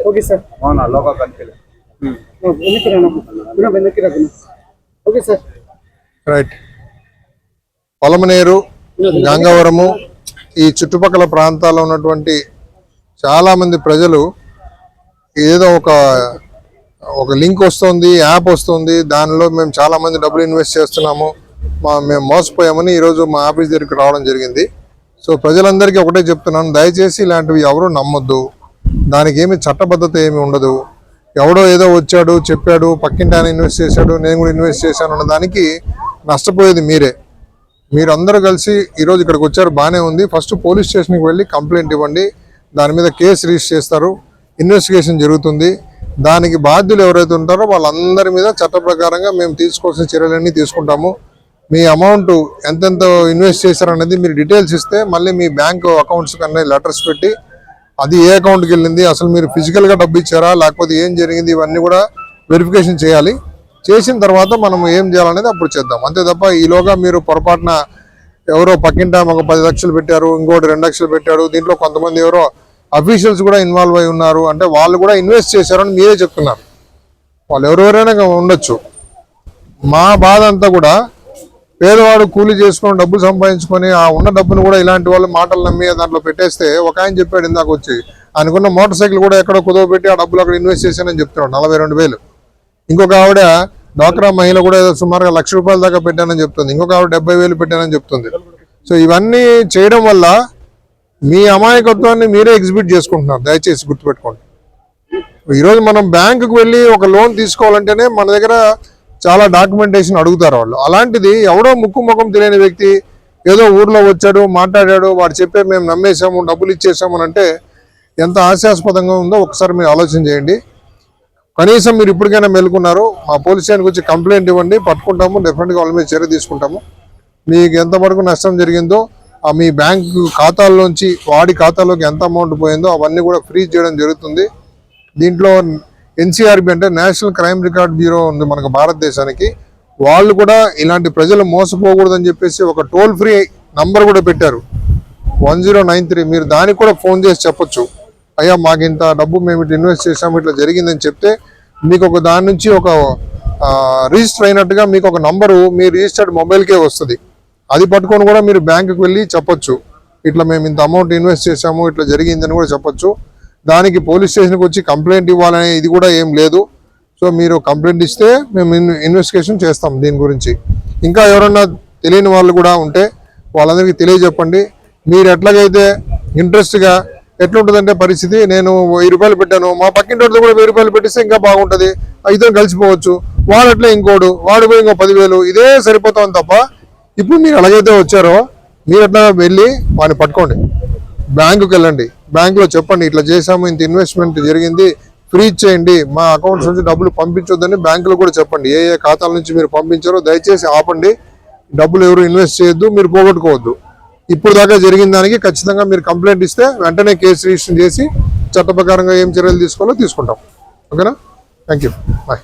Okay sir okay sir right. Palamaner, Gangavaram ఈ చుట్టుపక్కల ప్రాంతాల్లో ఉన్నటువంటి చాలా మంది ప్రజలు ఏదో ఒక లింక్ వస్తుంది, యాప్ వస్తుంది, దానిలో మేము చాలా మంది డబ్బులు ఇన్వెస్ట్ చేస్తున్నాము, మేము మోసపోయామని ఈరోజు మా ఆఫీస్ దగ్గరికి రావడం జరిగింది. సో ప్రజలందరికీ ఒకటే చెప్తున్నాను, దయచేసి ఇలాంటివి ఎవరు నమ్మొద్దు. దానికి ఏమి చట్టబద్ధత ఏమి ఉండదు. ఎవడో ఏదో వచ్చాడు చెప్పాడు, పక్కింటి ఆయన ఇన్వెస్ట్ చేశాడు, నేను కూడా ఇన్వెస్ట్ చేశాను అన్న దానికి నష్టపోయేది మీరే. మీరు అందరూ కలిసి ఈరోజు ఇక్కడికి వచ్చారు, బాగానే ఉంది. ఫస్ట్ పోలీస్ స్టేషన్కి వెళ్ళి కంప్లైంట్ ఇవ్వండి. దాని మీద కేసు రిజిస్టర్ చేస్తారు, ఇన్వెస్టిగేషన్ జరుగుతుంది. దానికి బాధ్యులు ఎవరైతే ఉంటారో వాళ్ళందరి మీద చట్ట ప్రకారంగా మేము తీసుకోవాల్సిన చర్యలన్నీ తీసుకుంటాము. మీ అమౌంట్ ఎంతెంత ఇన్వెస్ట్ చేశారనేది మీరు డీటెయిల్స్ ఇస్తే మళ్ళీ మీ బ్యాంక్ అకౌంట్స్ కన్నా లెటర్స్ పెట్టి అది ఏ అకౌంట్కి వెళ్ళింది, అసలు మీరు ఫిజికల్గా డబ్బు ఇచ్చారా లేకపోతే ఏం జరిగింది, ఇవన్నీ కూడా వెరిఫికేషన్ చేయాలి. చేసిన తర్వాత మనం ఏం చేయాలనేది అప్పుడు చేద్దాం. అంతే తప్ప ఈలోగా మీరు పొరపాటున ఎవరో పక్కింట ఒక 10 లక్షలు పెట్టారు, ఇంకోటి 2 లక్షలు పెట్టారు, దీంట్లో కొంతమంది ఎవరో అఫీషియల్స్ కూడా ఇన్వాల్వ్ అయి ఉన్నారు అంటే వాళ్ళు కూడా ఇన్వెస్ట్ చేశారని మీరే చెప్తున్నారు. వాళ్ళు ఎవరెవరైనా ఉండొచ్చు. మా బాధ అంతా కూడా పేదవాడు కూలీ చేసుకొని డబ్బులు సంపాదించుకొని ఆ ఉన్న డబ్బును కూడా ఇలాంటి వాళ్ళు మాటలు నమ్మి దాంట్లో పెట్టేస్తే, ఒక ఆయన చెప్పాడు ఇందాక వచ్చి, ఆయనకున్న మోటార్ సైకిల్ కూడా ఎక్కడో కుదవ పెట్టి ఆ డబ్బులు అక్కడ ఇన్వెస్ట్ చేశానని చెప్తున్నాడు, 42,000. ఇంకొక ఆవిడ డ్వాక్రా మహిళ కూడా ఏదో సుమారుగా ₹1,00,000 దాకా పెట్టానని చెప్తుంది. ఇంకొక ఆవిడ 70,000 పెట్టానని చెప్తుంది. సో ఇవన్నీ చేయడం వల్ల మీ అమాయకత్వాన్ని మీరే ఎగ్జిబిట్ చేసుకుంటున్నారు. దయచేసి గుర్తుపెట్టుకోండి. ఈరోజు మనం బ్యాంకుకు వెళ్ళి ఒక లోన్ తీసుకోవాలంటేనే మన దగ్గర చాలా డాక్యుమెంటేషన్ అడుగుతారు వాళ్ళు. అలాంటిది ఎవడో ముక్కు ముఖం తెలియని వ్యక్తి ఏదో ఊర్లో వచ్చాడు, మాట్లాడాడు, వాడు చెప్పే మేము నమ్మేశాము, డబ్బులు ఇచ్చేసాము అని అంటే ఎంత హాస్యాస్పదంగా ఉందో ఒకసారి మీరు ఆలోచన చేయండి. కనీసం మీరు ఇప్పటికైనా మేలుకున్నారు. మా పోలీస్ స్టేషన్కి వచ్చి కంప్లైంట్ ఇవ్వండి, పట్టుకుంటాము, డెఫినెట్గా వాళ్ళ మీద చర్య తీసుకుంటాము. మీకు ఎంతవరకు నష్టం జరిగిందో మీ బ్యాంకు ఖాతాల్లోంచి వాడి ఖాతాలోకి ఎంత అమౌంట్ పోయిందో అవన్నీ కూడా ఫ్రీజ్ చేయడం జరుగుతుంది. దీంట్లో NCRB అంటే నేషనల్ క్రైమ్ రికార్డ్ బ్యూరో ఉంది మనకు భారతదేశానికి. వాళ్ళు కూడా ఇలాంటి ప్రజలు మోసపోకూడదని చెప్పేసి ఒక టోల్ ఫ్రీ నంబర్ కూడా పెట్టారు, 1093. మీరు దానికి కూడా ఫోన్ చేసి చెప్పొచ్చు, అయ్యా మాకు ఇంత డబ్బు మేము ఇట్లా ఇన్వెస్ట్ చేసాము, ఇట్లా జరిగిందని చెప్తే మీకు ఒక దాని నుంచి ఒక రిజిస్టర్ అయినట్టుగా మీకు ఒక నంబరు మీ రిజిస్టర్డ్ మొబైల్కే వస్తుంది. అది పట్టుకొని కూడా మీరు బ్యాంకుకి వెళ్ళి చెప్పొచ్చు, ఇట్లా మేము ఇంత అమౌంట్ ఇన్వెస్ట్ చేసాము, ఇట్లా జరిగిందని కూడా చెప్పొచ్చు. దానికి పోలీస్ స్టేషన్కి వచ్చి కంప్లైంట్ ఇవ్వాలనే ఇది కూడా ఏం లేదు. సో మీరు కంప్లైంట్ ఇస్తే మేము ఇన్వెస్టిగేషన్ చేస్తాం దీని గురించి. ఇంకా ఎవరన్నా తెలియని వాళ్ళు కూడా ఉంటే వాళ్ళందరికీ తెలియజెప్పండి. మీరు ఎట్లాగైతే ఇంట్రెస్ట్గా ఎట్లుంటుందంటే పరిస్థితి, నేను ₹1000 పెట్టాను, మా పక్కింటి కూడా ₹1000 పెట్టిస్తే ఇంకా బాగుంటుంది, ఇద్దరు కలిసిపోవచ్చు, వాడు అట్లే ఇంకోడు, వాడు పోయి ఇంకో 10,000, ఇదే సరిపోతాం తప్ప. ఇప్పుడు మీరు ఎలాగైతే వచ్చారో మీరు ఎట్లా వెళ్ళి వాడిని పట్టుకోండి, బ్యాంకుకి వెళ్ళండి, బ్యాంకులో చెప్పండి ఇట్లా చేసాము, ఇంత ఇన్వెస్ట్మెంట్ జరిగింది, ఫ్రీజ్ చేయండి, మా అకౌంట్స్ నుంచి డబ్బులు పంపించొద్దని బ్యాంకులో కూడా చెప్పండి. ఏ ఏ ఖాతాల నుంచి మీరు పంపించారో దయచేసి ఆపండి. డబ్బులు ఎవరు ఇన్వెస్ట్ చేయొద్దు, మీరు పోగొట్టుకోవద్దు. ఇప్పుడు దాకా జరిగిన దానికి ఖచ్చితంగా మీరు కంప్లైంట్ ఇస్తే వెంటనే కేసు రిజిస్టర్ చేసి చట్ట ప్రకారంగా ఏం చర్యలు తీసుకోవాలో తీసుకుంటాం. ఓకేనా? Thank you, bye.